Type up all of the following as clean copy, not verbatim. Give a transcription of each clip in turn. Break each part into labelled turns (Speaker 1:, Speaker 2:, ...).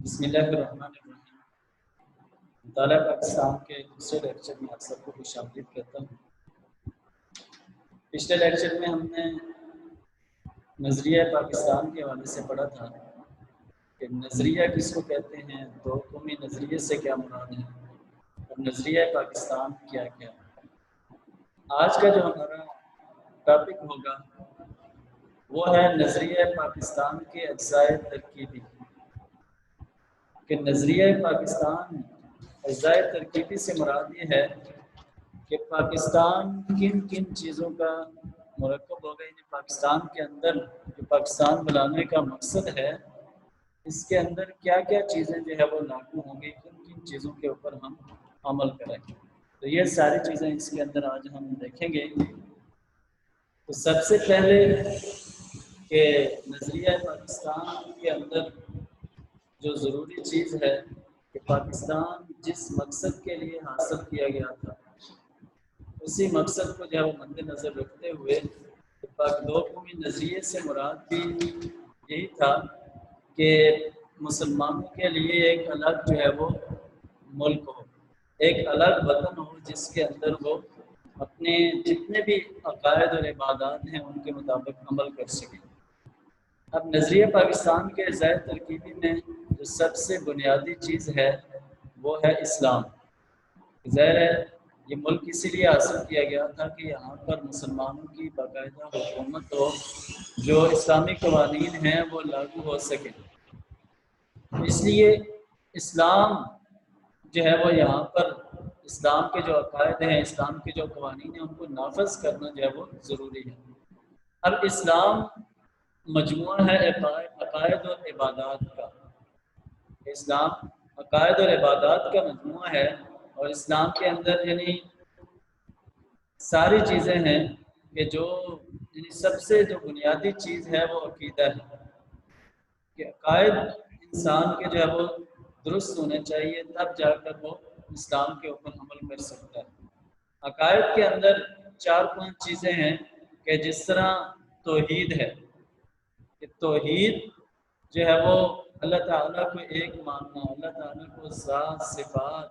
Speaker 1: بسم اللہ الرحمن الرحیم۔ مطالعہ پاکستان کے دوسرے لیکچر میں آپ سب کو خوش آمدید کہتا ہوں۔ پچھلے لیکچر میں ہم نے نظریہ پاکستان کے حوالے سے پڑھا تھا کہ نظریہ کس کو کہتے ہیں، دو قومی نظریے سے کیا مراد ہے اور نظریہ پاکستان کیا کیا ہے۔ آج کا جو ہمارا ٹاپک ہوگا وہ ہے نظریہ پاکستان کے اجزاء ترکیبی، کہ نظریہ پاکستان اجزاء ترکیبی سے مراد یہ ہے کہ پاکستان کن کن چیزوں کا مرکب ہوگا، یعنی پاکستان کے اندر جو پاکستان بنانے کا مقصد ہے اس کے اندر کیا کیا چیزیں جو ہے وہ لاگو ہوں گی، کن کن چیزوں کے اوپر ہم عمل کریں گے، تو یہ ساری چیزیں اس کے اندر آج ہم دیکھیں گے۔ تو سب سے پہلے کہ نظریہ پاکستان کے اندر جو ضروری چیز ہے کہ پاکستان جس مقصد کے لیے حاصل کیا گیا تھا اسی مقصد کو جو ہے وہ مد نظر رکھتے ہوئے دو قومی نظریے سے مراد بھی یہی تھا کہ مسلمانوں کے لیے ایک الگ جو ہے وہ ملک ہو، ایک الگ وطن ہو جس کے اندر وہ اپنے جتنے بھی عقائد اور عبادات ہیں ان کے مطابق عمل کر سکیں۔ اب نظریہ پاکستان کے اجزاء ترکیبی میں جو سب سے بنیادی چیز ہے وہ ہے اسلام۔ ظاہر ہے یہ ملک اسی لیے حاصل کیا گیا تھا کہ یہاں پر مسلمانوں کی باقاعدہ حکومت ہو، جو اسلامی قوانین ہیں وہ لاگو ہو سکے، اس لیے اسلام جو ہے وہ یہاں پر اسلام کے جو عقائد ہیں، اسلام کے جو قوانین ہیں ان کو نافذ کرنا جو ہے وہ ضروری ہے۔ اب اسلام مجموعہ ہے عقائد اور عبادات کا، اسلام عقائد اور عبادات کا مجموعہ ہے، اور اسلام کے اندر یعنی ساری چیزیں ہیں کہ جو یعنی سب سے جو بنیادی چیز ہے وہ عقیدہ ہے کہ عقائد انسان کے جو ہے وہ درست ہونے چاہیے، تب جا کر وہ اسلام کے اوپر عمل کر سکتا ہے۔ عقائد کے اندر 4-5 چیزیں ہیں کہ جس طرح توحید ہے کہ توحید جو ہے وہ اللہ تعالیٰ کو ایک ماننا، اللہ تعالیٰ کو ذات صفات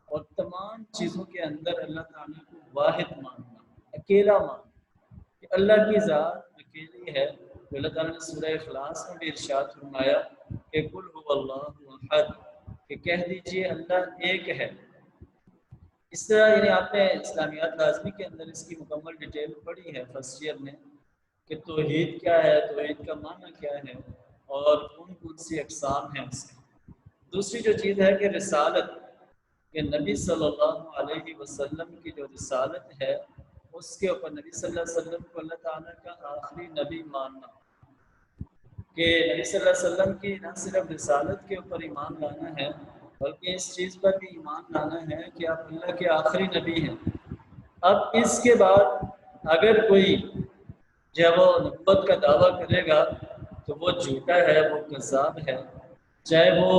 Speaker 1: اور تمام چیزوں کے اندر اللہ تعالیٰ کو واحد ماننا، اکیلا ماننا کہ اللہ کی ذات اکیلی ہے۔ تو اللہ تعالیٰ نے سورہ اخلاص میں بھی ارشاد فرمایا کہ قل هو اللہ احد، کہ کہہ دیجئے اللہ ایک ہے۔ اس طرح یعنی آپ نے اسلامیات لازمی کے اندر اس کی مکمل ڈیٹیل پڑھی ہے فرسٹ ایئر میں کہ توحید کیا ہے، توحید کا معنی کیا ہے اور کون کون سی اقسام ہیں اس کی۔ دوسری جو چیز ہے کہ رسالت، کہ نبی صلی اللہ علیہ وسلم کی جو رسالت ہے اس کے اوپر نبی صلی اللہ علیہ وسلم کو اللہ تعالیٰ کا آخری نبی ماننا، کہ نبی صلی اللہ علیہ وسلم کی نہ صرف رسالت کے اوپر ایمان لانا ہے بلکہ اس چیز پر بھی ایمان لانا ہے کہ آپ اللہ کے آخری نبی ہیں۔ اب اس کے بعد اگر کوئی جب وہ نبوت کا دعویٰ کرے گا تو وہ جھوٹا ہے، وہ کذاب ہے، چاہے وہ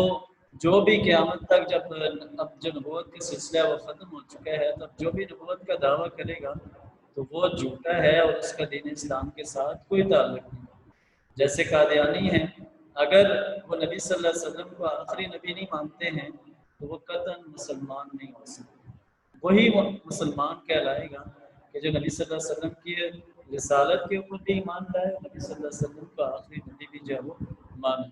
Speaker 1: جو بھی قیامت تک اب جو نبوت کا سلسلہ وہ ختم ہو چکا ہے، تب جو بھی نبوت کا دعویٰ کرے گا تو وہ جھوٹا ہے اور اس کا دین اسلام کے ساتھ کوئی تعلق نہیں۔ جیسے قادیانی ہیں، اگر وہ نبی صلی اللہ علیہ وسلم کو آخری نبی نہیں مانتے ہیں تو وہ قطعاً مسلمان نہیں ہو سکتے۔ وہی مسلمان کہلائے گا کہ جو نبی صلی اللہ علیہ وسلم کی رسالت کے اوپر بھی ایمان لائے، نبی صلی اللہ علیہ وسلم کا آخری نبی بھی جو ہے وہ مانے۔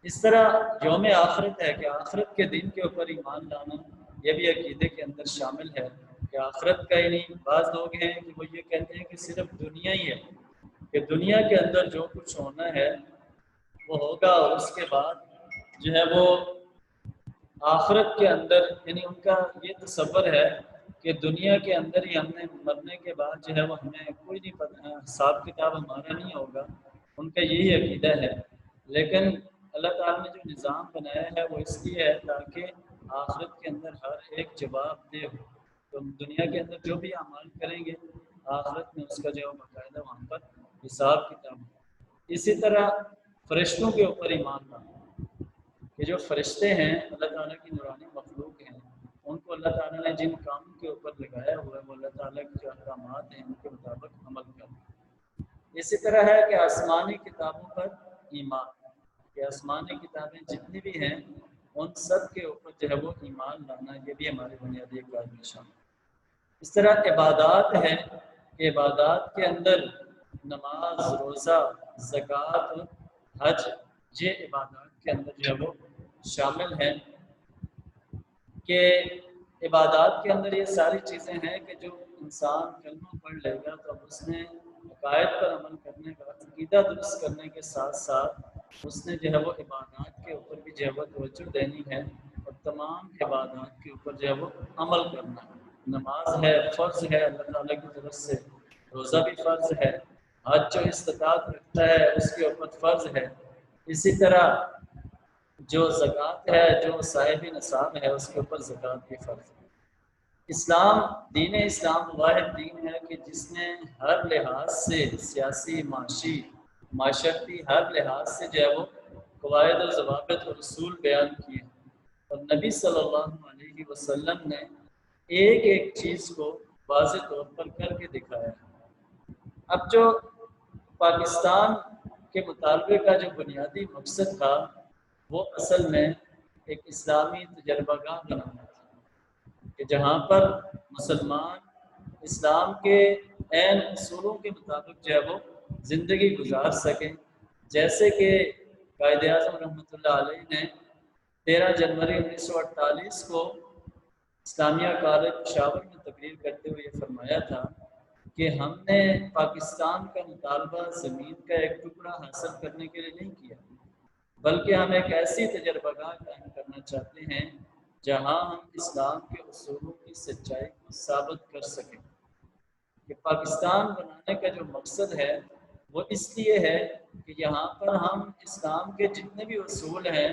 Speaker 1: اس طرح یوم آخرت ہے کہ آخرت کے دن کے اوپر ایمان لانا یہ بھی عقیدے کے اندر شامل ہے کہ آخرت کا ہی نہیں۔ بعض لوگ ہیں کہ وہ یہ کہتے ہیں کہ صرف دنیا ہی ہے، کہ دنیا کے اندر جو کچھ ہونا ہے وہ ہوگا، اور اس کے بعد جو ہے وہ آخرت کے اندر یعنی ان کا یہ تصور ہے کہ دنیا کے اندر ہی ہم نے مرنے کے بعد جو ہے وہ ہمیں کوئی نہیں پتہ، حساب کتاب ہمارا نہیں ہوگا، ان کا یہی عقیدہ ہے۔ لیکن اللہ تعالیٰ نے جو نظام بنایا ہے وہ اس لیے ہے تاکہ آخرت کے اندر ہر ایک جواب دہ ہو، تو دنیا کے اندر جو بھی اعمال کریں گے آخرت میں اس کا جو باقاعدہ وہاں پر حساب کتاب ہو۔ اسی طرح فرشتوں کے اوپر ایمان لانا کہ جو فرشتے ہیں اللہ تعالیٰ کی نورانی مخلوق ہیں، ان کو اللہ تعالیٰ نے جن کاموں کے اوپر لگایا ہوا ہے وہ اللہ تعالیٰ کے جو احکامات ہیں ان کے مطابق عمل کرنا۔ اسی طرح ہے کہ آسمانی کتابوں پر ایمان، کہ آسمانی کتابیں جتنی بھی ہیں ان سب کے اوپر جو ہے وہ ایمان لانا، یہ بھی ہمارے بنیادی عقائد میں شامل ہے۔ اس طرح عبادات ہیں کہ عبادات کے اندر نماز، روزہ، زکوٰۃ، حج، یہ عبادات کے اندر جو ہے وہ شامل ہیں کہ عبادات کے اندر یہ ساری چیزیں ہیں کہ جو انسان کلمہ پڑھ لے گا تو اب اس نے عقائد پر عمل کرنے کا، عقیدہ درست کرنے کے ساتھ ساتھ اس نے جو ہے وہ عبادات کے اوپر بھی جو ہے وہ توجہ دینی ہے اور تمام عبادات کے اوپر جو ہے وہ عمل کرنا ہے۔ نماز ہے، فرض ہے اللہ تعالیٰ کی طرف سے، روزہ بھی فرض ہے، حج جو استطاعت رکھتا ہے اس کے اوپر فرض ہے، اسی طرح جو زکوٰۃ ہے، جو صاحب نصاب ہے اس کے اوپر زکوٰۃ بھی فرض ہے۔ اسلام، دین اسلام واحد دین ہے کہ جس نے ہر لحاظ سے سیاسی، معاشی، معاشرتی ہر لحاظ سے جو ہے وہ قواعد و ضوابط اور اصول بیان کیے اور نبی صلی اللہ علیہ وسلم نے ایک ایک چیز کو واضح طور پر کر کے دکھایا ہے۔ اب جو پاکستان کے مطالبے کا جو بنیادی مقصد تھا وہ اصل میں ایک اسلامی تجربہ گاہ بنانا تھا کہ جہاں پر مسلمان اسلام کے عین اصولوں کے مطابق جو ہے وہ زندگی گزار سکیں، جیسے کہ قائد اعظم رحمۃ اللہ علیہ نے 13 جنوری 1948 کو اسلامیہ کالج پشاور میں تقریر کرتے ہوئے یہ فرمایا تھا کہ ہم نے پاکستان کا مطالبہ زمین کا ایک ٹکڑا حاصل کرنے کے لیے نہیں کیا، بلکہ ہم ایک ایسی تجربہ گاہ قائم کرنا چاہتے ہیں جہاں ہم اسلام کے اصولوں کی سچائی کو ثابت کر سکیں۔ کہ پاکستان بنانے کا جو مقصد ہے وہ اس لیے ہے کہ یہاں پر ہم اسلام کے جتنے بھی اصول ہیں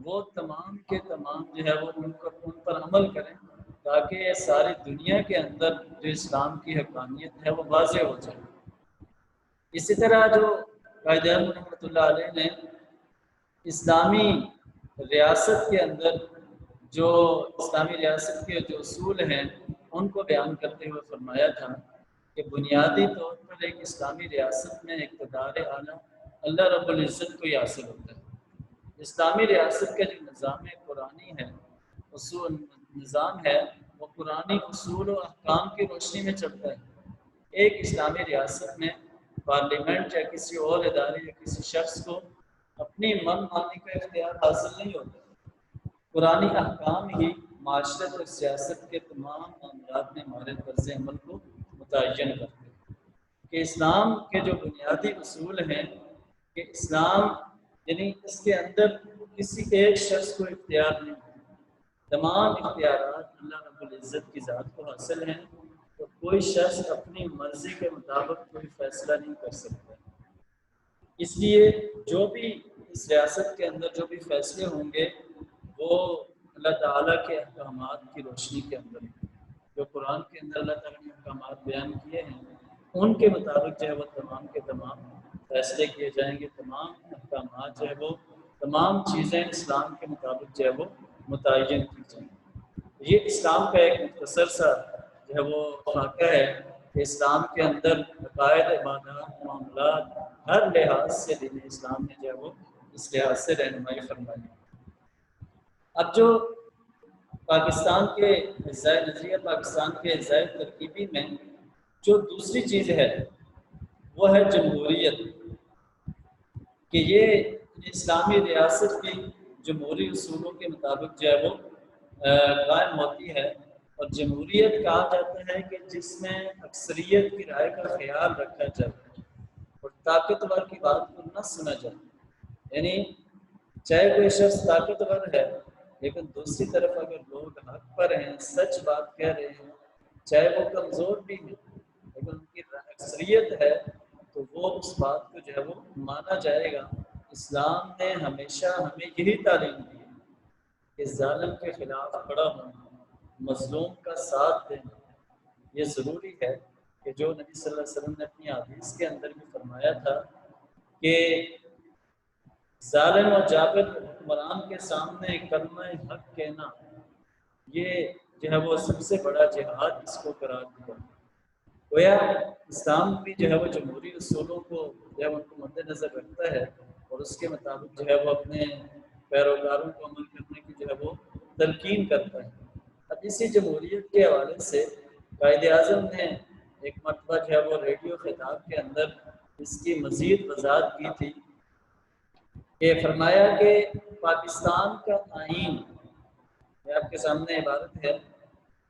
Speaker 1: وہ تمام کے تمام جو ہے وہ ان پر عمل کریں تاکہ یہ ساری دنیا کے اندر جو اسلام کی حقانیت ہے وہ واضح ہو جائے۔ اسی طرح جو قائد اعظم رحمۃ اللہ علیہ نے اسلامی ریاست کے اندر جو اسلامی ریاست کے جو اصول ہیں ان کو بیان کرتے ہوئے فرمایا تھا کہ بنیادی طور پر ایک اسلامی ریاست میں اقتدار اعلیٰ اللہ رب العزت کو ہی حاصل ہوتا ہے۔ اسلامی ریاست کا جو نظام قرآنی ہے، اصول نظام ہے، وہ قرآنی اصول و احکام کی روشنی میں چلتا ہے۔ ایک اسلامی ریاست میں پارلیمنٹ یا کسی اور ادارے یا کسی شخص کو اپنی من مانی کا اختیار حاصل نہیں ہوتا۔ قرآنی احکام ہی معاشرت اور سیاست کے تمام معاملات میں ہمارے طرز عمل کو متعین کرتے ہیں۔ کہ اسلام کے جو بنیادی اصول ہیں کہ اسلام یعنی اس کے اندر کسی ایک شخص کو اختیار نہیں، تمام اختیارات اللہ رب العزت کی ذات کو حاصل ہیں، تو کوئی شخص اپنی مرضی کے مطابق کوئی فیصلہ نہیں کر سکتا۔ اس لیے جو بھی اس ریاست کے اندر جو بھی فیصلے ہوں گے وہ اللہ تعالیٰ کے احکامات کی روشنی کے اندر ہیں۔ جو قرآن کے اندر اللہ تعالیٰ نے احکامات بیان کیے ہیں ان کے مطابق جو ہے وہ تمام کے تمام فیصلے کیے جائیں گے، تمام احکامات جو ہے وہ تمام چیزیں اسلام کے مطابق جو ہے وہ متعین کی جائیں گی۔ یہ اسلام کا ایک مختصر سا جو ہے وہ خاکہ ہے کہ اسلام کے اندر عقائد، عبادات، معاملات ہر لحاظ سے دین اسلام نے جو ہے وہ اس لحاظ سے رہنمائی فرمائی۔ اب جو پاکستان کے اجزائے نظریہ، پاکستان کے اجزائے ترکیبی میں جو دوسری چیز ہے وہ ہے جمہوریت، کہ یہ اسلامی ریاست کی جمہوری اصولوں کے مطابق جو ہے وہ قائم ہوتی ہے۔ اور جمہوریت کہا جاتا ہے کہ جس میں اکثریت کی رائے کا خیال رکھا جائے اور طاقتور کی بات کو نہ سنا جائے۔ یعنی چاہے کوئی شخص طاقتور ہے لیکن دوسری طرف اگر لوگ حق پر ہیں، سچ بات کہہ رہے ہیں، چاہے وہ کمزور بھی ہیں لیکن ان کی اکثریت ہے تو وہ اس بات کو جو ہے وہ مانا جائے گا۔ اسلام نے ہمیشہ ہمیں یہی تعلیم دی ہے کہ ظالم کے خلاف کھڑا ہونا، مظلوم کا ساتھ دینا، یہ ضروری ہے کہ جو نبی صلی اللہ علیہ وسلم نے اپنی حدیث کے اندر بھی فرمایا تھا کہ ظالم اور جابر حکمران کے سامنے کلمہ حق کہنا، یہ جو ہے وہ سب سے بڑا جہاد اس کو قرار دیا۔ گویا اسلام بھی جو ہے وہ جمہوری اصولوں کو جو ہے ان کو مد نظر رکھتا ہے اور اس کے مطابق جو ہے وہ اپنے پیروکاروں کو عمل کرنے کی جو ہے وہ تلقین کرتا ہے۔ اب اسی جمہوریت کے حوالے سے قائد اعظم نے ایک مرتبہ جو ہے وہ ریڈیو خطاب کے اندر اس کی مزید وضاحت کی تھی کہ فرمایا کہ پاکستان کا آئین، یہ آپ کے سامنے عبارت ہے،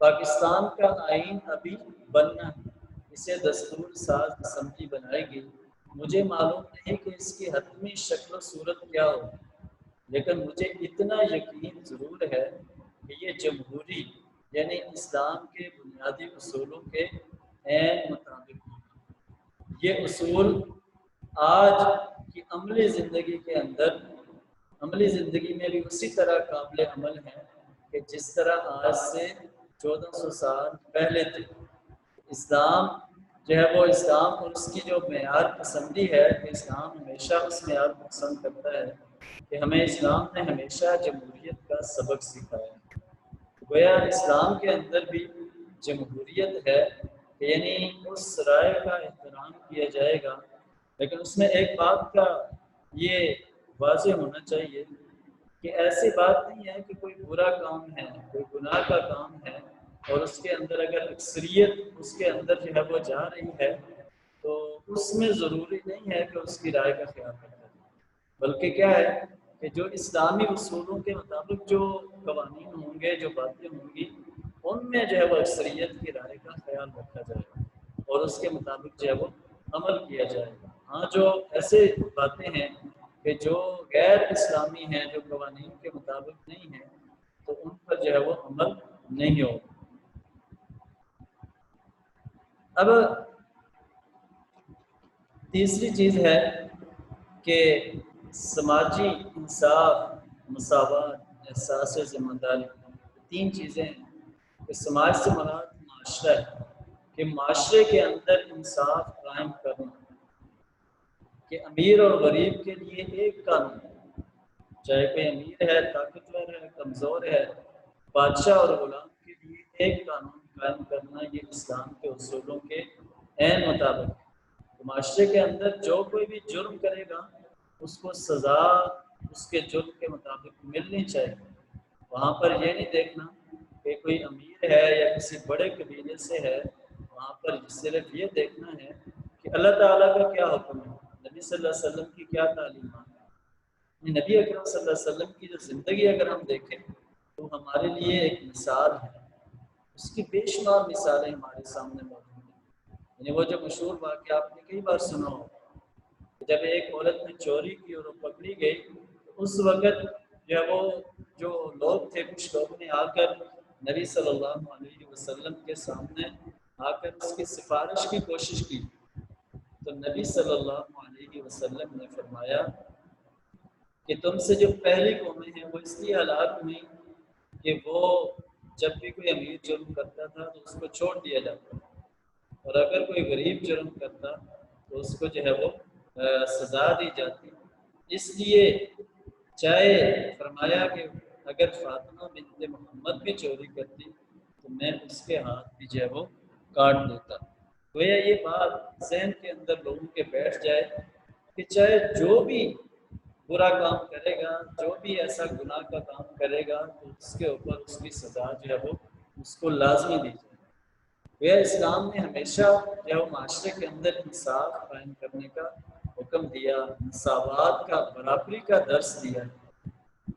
Speaker 1: پاکستان کا آئین ابھی بننا ہے، اسے دستور ساز اسمبلی بنائے گی، مجھے معلوم نہیں کہ اس کی حتمی شکل و صورت کیا ہو، لیکن مجھے اتنا یقین ضرور ہے کہ یہ جمہوری یعنی اسلام کے بنیادی اصولوں کے عین مطابق ہوگا۔ یہ اصول آج کی عملی زندگی کے اندر، عملی زندگی میں بھی اسی طرح قابل عمل ہیں کہ جس طرح آج سے 1400 سال پہلے تھے۔ اسلام جو ہے وہ اسلام اور اس کی جو معیار پسندی ہے کہ اسلام ہمیشہ اس معیار کو پسند کرتا ہے کہ ہمیں اسلام نے ہمیشہ جمہوریت کا سبق سکھایا ہے۔ گویا اسلام کے اندر بھی جمہوریت ہے کہ یعنی اس رائے کا احترام کیا جائے گا، لیکن اس میں ایک بات کا یہ واضح ہونا چاہیے کہ ایسی بات نہیں ہے کہ کوئی برا کام ہے، کوئی گناہ کا کام ہے اور اس کے اندر اگر اکثریت اس کے اندر جو ہے وہ جا رہی ہے تو اس میں ضروری نہیں ہے کہ اس کی رائے کا خیال رکھا جائے، بلکہ کیا ہے کہ جو اسلامی اصولوں کے مطابق جو قوانین ہوں گے، جو باتیں ہوں گی، ان میں جو ہے وہ اکثریت کی رائے کا خیال رکھا جائے گا اور اس کے مطابق جو ہے وہ عمل کیا جائے گا۔ ہاں جو ایسے باتیں ہیں کہ جو غیر اسلامی ہیں، جو قوانین کے مطابق نہیں ہیں، تو ان پر جو ہے وہ عمل نہیں ہوگا۔ اب تیسری چیز ہے کہ سماجی انصاف، مساوات، احساس ذمہ داری، تین چیزیں ہیں کہ سماج سے مراد معاشرہ ہے کہ معاشرے کے اندر انصاف قائم کرنا، کہ امیر اور غریب کے لیے ایک قانون، چاہے کوئی امیر ہے، طاقتور ہے، کمزور ہے، بادشاہ اور غلام کے لیے ایک قانون قائم کرنا، یہ اسلام کے اصولوں کے عین مطابق ہے۔ معاشرے کے اندر جو کوئی بھی جرم کرے گا اس کو سزا اس کے جرم کے مطابق ملنی چاہیے۔ وہاں پر یہ نہیں دیکھنا کہ کوئی امیر ہے یا کسی بڑے قبیلے سے ہے، وہاں پر صرف یہ دیکھنا ہے کہ اللہ تعالیٰ کا کیا حکم ہے، نبی صلی اللہ علیہ وسلم کی کیا تعلیمات ہے۔ نبی اکرم صلی اللہ علیہ وسلم کی جو زندگی اگر ہم دیکھیں تو ہمارے لیے ایک مثال ہے، اس کی بے شمار مثالیں ہمارے سامنے موجود ہیں۔ یعنی وہ جو مشہور واقعہ آپ نے کئی بار سنا ہو، جب ایک عورت نے چوری کی اور وہ پکڑی گئی تو اس وقت جو ہے وہ جو لوگ تھے، کچھ لوگوں نے آ کر نبی صلی اللہ علیہ وسلم کے سامنے آ کر اس کی سفارش کی کوشش کی، تو نبی صلی اللہ علیہ وسلم نے فرمایا کہ تم سے جو پہلی قومیں ہیں وہ اس لیے ہلاک ہوئی کہ وہ جب بھی کوئی امیر جرم کرتا تھا تو اس کو چھوڑ دیا جاتا، اور اگر کوئی غریب جرم کرتا تو اس کو جو ہے وہ سزا دی جاتی۔ اس لیے چاہے فرمایا کہ اگر فاطمہ بنت محمد بھی چوری کرتی تو میں اس کے ہاتھ بھی جو ہے وہ کاٹ دیتا۔ گویا یہ بات ذہن کے اندر لوگوں کے بیٹھ جائے کہ چاہے جو بھی برا کام کرے گا، جو بھی ایسا گناہ کا کام کرے گا تو اس کے اوپر اس کی سزا جو ہے وہ اس کو لازمی دی جائے۔ گویا اسلام نے ہمیشہ جو ہے معاشرے کے اندر انصاف قائم کرنے کا حکم دیا، مساوات کا، برابری کا درس دیا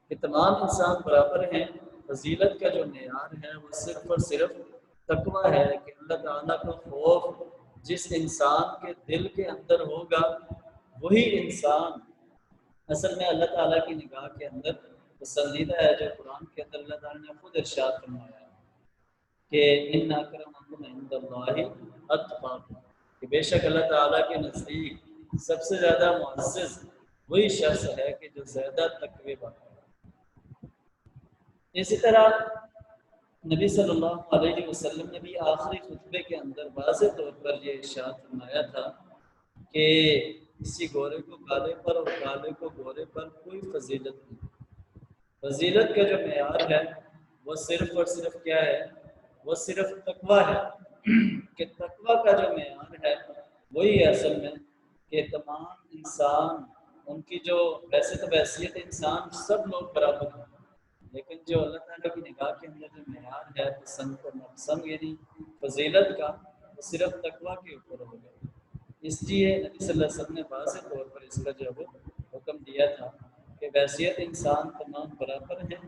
Speaker 1: کہ تمام انسان برابر ہیں۔ فضیلت کا جو معیار ہے وہ صرف اور صرف تقویٰ ہے کہ اللہ تعالیٰ کا خوف جس انسان کے دل کے اندر ہوگا وہی انسان اصل میں اللہ تعالیٰ کی نگاہ کے اندر پسندیدہ ہے، جو قرآن کے اندر اللہ تعالیٰ نے خود ارشاد فرمایا ہے کہ ان اکرمکم عند اللہ اتقاکم، کہ بے شک اللہ تعالیٰ کے نزدیک سب سے زیادہ معزز وہی شخص ہے کہ جو زیادہ تقوی والا ہے۔ اسی طرح نبی صلی اللہ علیہ وسلم نے بھی آخری خطبے کے اندر واضح طور پر یہ ارشاد فرمایا تھا کہ کسی گورے کو کالے پر اور کالے کو گورے پر کوئی فضیلت نہیں۔ فضیلت کا جو معیار ہے وہ صرف اور صرف کیا ہے، وہ صرف تقویٰ ہے، کہ تقویٰ کا جو معیار ہے وہی ہے اصل میں کہ تمام انسان ان کی جو ویسے تو حیثیت انسان سب لوگ برابر ہیں، لیکن جو اللہ تعالیٰ کی نگاہ کے اندر جو معیار ہے پسند اور ناپسند یعنی فضیلت کا، وہ صرف تقویٰ کے اوپر ہوگا۔ اس لیے نبی صلی اللہ علیہ وسلم نے واضح طور پر اس کا جو وہ حکم دیا تھا کہ بحیثیت انسان تمام برابر ہیں۔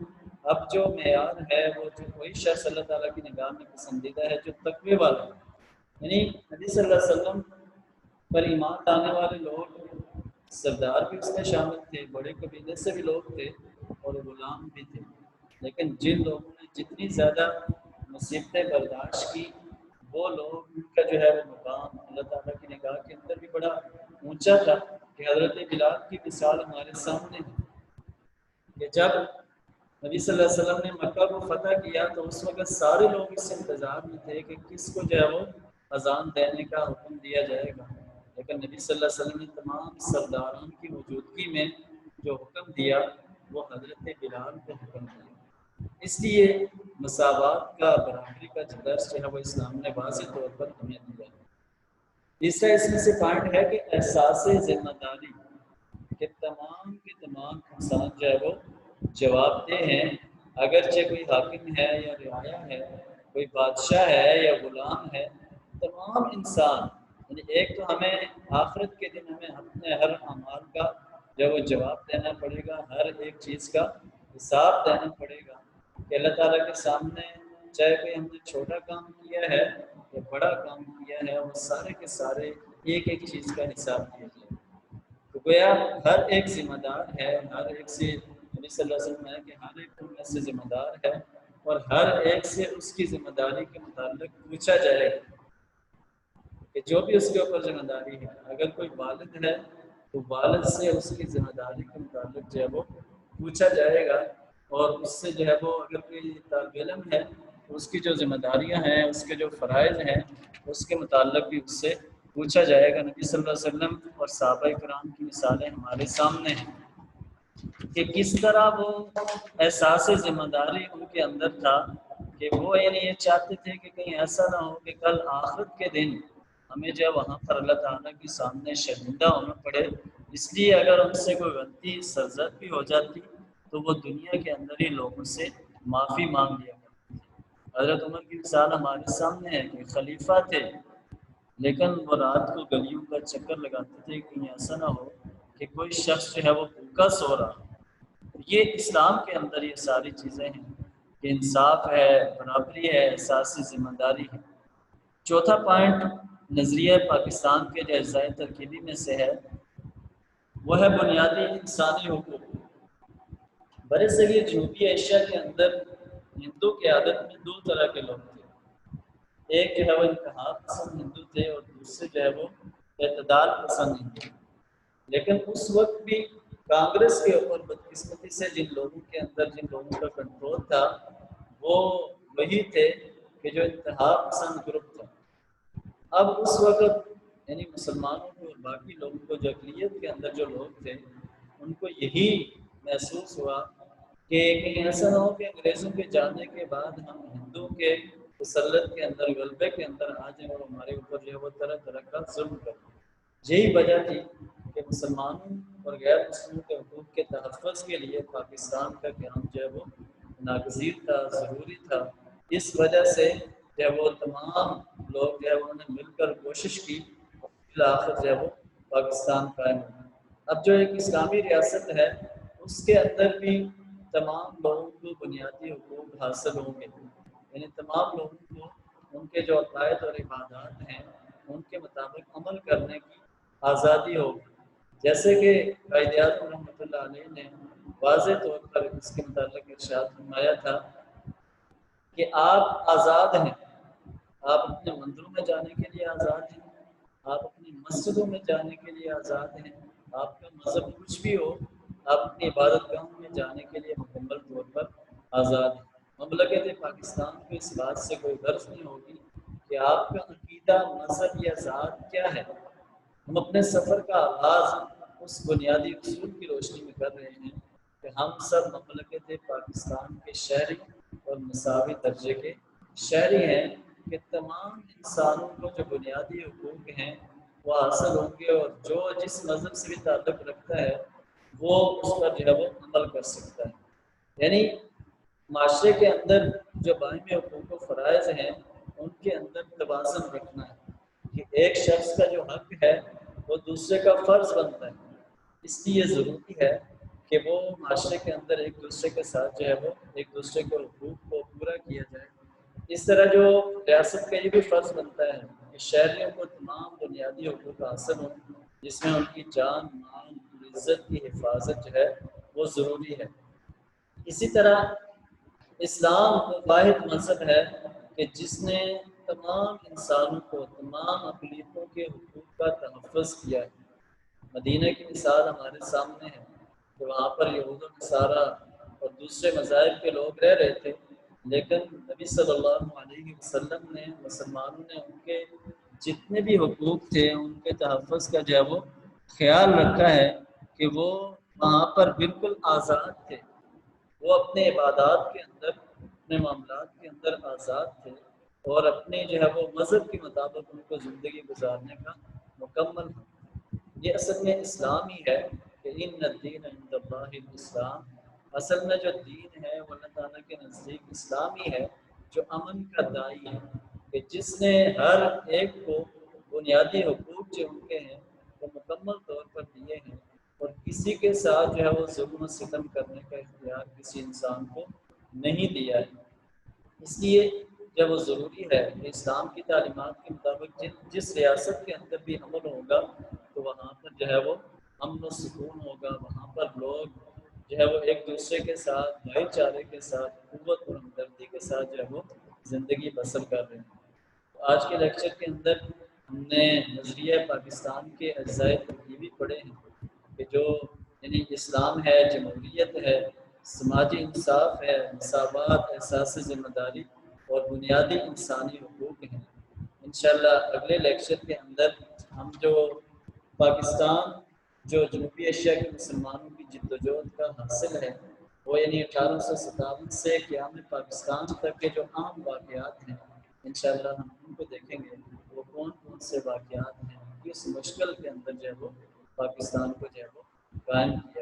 Speaker 1: اب جو معیار ہے وہ جو کوئی شخص اللہ تعالیٰ کی نگاہ میں پسندیدہ ہے جو تقوی والا ہے، یعنی نبی صلی اللہ علیہ وسلم پر ایمان لانے والے لوگ سردار بھی اس میں شامل تھے، بڑے قبیلے سے بھی لوگ تھے اور غلام بھی تھے، لیکن جن لوگوں نے جتنی زیادہ مصیبتیں برداشت کی وہ لوگ ان کا جو ہے وہ مقام اللہ تعالیٰ کی نگاہ کے اندر بھی بڑا اونچا تھا کہ حضرت بلال کی مثال ہمارے سامنے ہے کہ جب نبی صلی اللہ علیہ وسلم نے مکہ کو فتح کیا تو اس وقت سارے لوگ اس انتظار میں تھے کہ کس کو جو ہے وہ اذان دینے کا حکم دیا جائے گا، لیکن نبی صلی اللہ علیہ وسلم نے تمام سرداران کی موجودگی میں جو حکم دیا وہ حضرت بلال کو حکم دیا۔ اس لیے مساوات کا، برابری کا جو درس جو ہے وہ اسلام نے واضح طور پر ہمیں دیا۔ تیسرا اس میں سے پوائنٹ ہے کہ احساس ذمہ داری کہ تمام کے تمام انسان جو ہے وہ جواب دہ ہیں، اگرچہ کوئی حاکم ہے یا رعایا ہے، کوئی بادشاہ ہے یا غلام ہے، تمام انسان، یعنی ایک تو ہمیں آخرت کے دن ہمیں اپنے ہر اعمال کا جو وہ جواب دینا پڑے گا، ہر ایک چیز کا حساب دینا پڑے گا کہ اللہ تعالیٰ کے سامنے چاہے کوئی ہم نے چھوٹا کام کیا ہے یا بڑا کام کیا ہے، وہ سارے کے سارے ایک ایک چیز کا حساب دیا جائے۔ تو گویا ہر ایک ذمہ دار ہے، ہر ایک سے نبی صلی اللہ علیہ وسلم ہے کہ ہر ایک ان میں سے ذمہ دار ہے اور ہر ایک سے اس کی ذمہ داری کے متعلق پوچھا جائے گا کہ جو بھی اس کے اوپر ذمہ داری ہے، اگر کوئی والد ہے تو والد سے اس کی ذمہ داری کے متعلق جو ہے وہ پوچھا جائے گا، اور اس سے جو ہے وہ اگر کوئی طالب علم ہے تو اس کی جو ذمہ داریاں ہیں، اس کے جو فرائض ہیں، اس کے متعلق بھی اس سے پوچھا جائے گا۔ نبی صلی اللہ علیہ وسلم اور صحابہ کرام کی مثالیں ہمارے سامنے ہیں کہ کس طرح وہ احساس ذمہ داری ان کے اندر تھا کہ وہ یعنی یہ چاہتے تھے کہ کہیں ایسا نہ ہو کہ کل آخرت کے دن ہمیں جو وہاں پر اللہ تعالیٰ کے سامنے شرمندہ ہونا پڑے، اس لیے اگر ان سے کوئی غلطی سرزد بھی ہو جاتی تو وہ دنیا کے اندر ہی لوگوں سے معافی مانگ لیا کرتے تھے۔ حضرت عمر کی مثال ہمارے سامنے ہے کہ خلیفہ تھے لیکن وہ رات کو گلیوں کا چکر لگاتے تھے کہ ایسا نہ ہو کہ کوئی شخص جو ہے وہ بھوکا سو رہا۔ یہ اسلام کے اندر یہ ساری چیزیں ہیں کہ انصاف ہے، برابری ہے، احساس ذمہ داری ہے۔ چوتھا پوائنٹ نظریہ پاکستان کے جو اجزائے ترکیبی میں سے ہے وہ ہے بنیادی انسانی حقوق۔ برِ صغیر جنوبی ایشیا کے اندر ہندو قیادت میں دو طرح کے لوگ تھے، ایک جو ہے وہ انتہا پسند ہندو تھے اور دوسرے جو ہے وہ اعتدال پسند ہندو، لیکن اس وقت بھی کانگریس کے اوپر بدقسمتی سے جن لوگوں کے اندر جن لوگوں کا کنٹرول تھا وہ وہی تھے کہ جو انتہا پسند گروپ تھا۔ اب اس وقت یعنی مسلمانوں کو اور باقی لوگوں کو جو اقلیت کے اندر جو لوگ تھے ان کو یہی محسوس ہوا کہ کہیں ایسا نہ ہو کہ انگریزوں کے جانے کے بعد ہم ہندوؤں کے تسلط کے اندر، غلبے کے اندر آ جائیں اور ہمارے اوپر جو ہے وہ طرح طرح کا ظلم کریں۔ یہی وجہ تھی کہ مسلمانوں اور غیر مسلموں کے حقوق کے تحفظ کے لیے پاکستان کا قیام جو ہے وہ ناگزیر تھا، ضروری تھا۔ اس وجہ سے جو ہے وہ تمام لوگ جو ہے انہوں نے مل کر کوشش کی اور بالآخر جو ہے وہ پاکستان قائم ہوا۔ اب جو ایک اسلامی ریاست ہے اس کے اندر بھی تمام لوگوں کو بنیادی حقوق حاصل ہوں گے، یعنی تمام لوگوں کو ان کے جو عقائد اور عبادات ہیں ان کے مطابق عمل کرنے کی آزادی ہوگی، جیسے کہ قائد اعظم رحمۃ اللہ علیہ نے واضح طور پر اس کے متعلق ارشاد فرمایا تھا کہ آپ آزاد ہیں، آپ اپنے مندروں میں جانے کے لیے آزاد ہیں، آپ اپنی مسجدوں میں جانے کے لیے آزاد ہیں، آپ کا مذہب کچھ بھی ہو آپ اپنی عبادت گاہوں میں جانے کے لیے مکمل طور پر آزاد ہیں۔ مملکت پاکستان کو اس بات سے کوئی غرض نہیں ہوگی کہ آپ کا عقیدہ، مذہب یا ذات کیا ہے۔ ہم اپنے سفر کا آغاز اس بنیادی اصول کی روشنی میں کر رہے ہیں کہ ہم سب مملکت پاکستان کے شہری اور مساوی درجے کے شہری ہیں کہ تمام انسانوں کو جو بنیادی حقوق ہیں وہ حاصل ہوں گے اور جو جس مذہب سے بھی تعلق رکھتا ہے وہ اس پر جو ہے وہ عمل کر سکتا ہے۔ یعنی معاشرے کے اندر جو باہمی حقوق و فرائض ہیں ان کے اندر توازن رکھنا ہے کہ ایک شخص کا جو حق ہے وہ دوسرے کا فرض بنتا ہے، اس لیے ضروری ہے کہ وہ معاشرے کے اندر ایک دوسرے کے ساتھ جو ہے وہ ایک دوسرے کے حقوق کو پورا کیا جائے۔ اس طرح جو ریاست کا یہ بھی فرض بنتا ہے کہ شہریوں کو تمام بنیادی حقوق حاصل ہوں، جس میں ان کی جان، مال اور عزت کی حفاظت جو ہے وہ ضروری ہے۔ اسی طرح اسلام وہ واحد مذہب ہے کہ جس نے تمام انسانوں کو تمام اقلیتوں کے حقوق کا تحفظ کیا ہے۔ مدینہ کی مثال ہمارے سامنے ہے کہ وہاں پر یہود و نصارہ اور دوسرے مذاہب کے لوگ رہ رہے تھے، لیکن نبی صلی اللہ علیہ وسلم نے مسلمانوں نے ان کے جتنے بھی حقوق تھے ان کے تحفظ کا جو ہے وہ خیال رکھا ہے کہ وہ وہاں پر بالکل آزاد تھے، وہ اپنے عبادات کے اندر اپنے معاملات کے اندر آزاد تھے اور اپنے جو ہے وہ مذہب کے مطابق ان کو زندگی گزارنے کا مکمل حق۔ یہ اصل میں اسلام ہی ہے کہ ان الدین عند اللہ الاسلام، اصل میں جو دین ہے وہ اللہ تعالیٰ کے نزدیک اسلام ہی ہے جو امن کا دائی ہے، کہ جس نے ہر ایک کو بنیادی حقوق جو ان کے ہیں وہ مکمل طور پر دیے ہیں اور کسی کے ساتھ جو ہے وہ ظلم و ستم کرنے کا اختیار کسی انسان کو نہیں دیا ہے۔ اس لیے جب وہ ضروری ہے کہ اسلام کی تعلیمات کے مطابق جس ریاست کے اندر بھی عمل ہوگا تو وہاں پر جو ہے وہ امن و سکون ہوگا، وہاں پر لوگ جو ہے وہ ایک دوسرے کے ساتھ بھائی چارے کے ساتھ قوت اور ہمدردی کے ساتھ جو ہے وہ زندگی بسر کر رہے ہیں۔ آج کے لیکچر کے اندر ہم نے نظریہ پاکستان کے اجزائے ترکیبی پڑھے ہیں کہ جو یعنی اسلام ہے، جمہوریت ہے، سماجی انصاف ہے، مساوات، احساس ذمہ داری اور بنیادی انسانی حقوق ہیں۔ انشاءاللہ اگلے لیکچر کے اندر ہم جو پاکستان جو جنوبی ایشیا کے مسلمانوں کی جد و جہد کا حاصل ہے وہ یعنی 1857 سے قیام پاکستان تک کے جو عام واقعات ہیں انشاءاللہ ہم ان کو دیکھیں گے، وہ کون کون سے واقعات ہیں، کس مشکل کے اندر جو ہے وہ پاکستان کو جو ہے وہ قائم کیا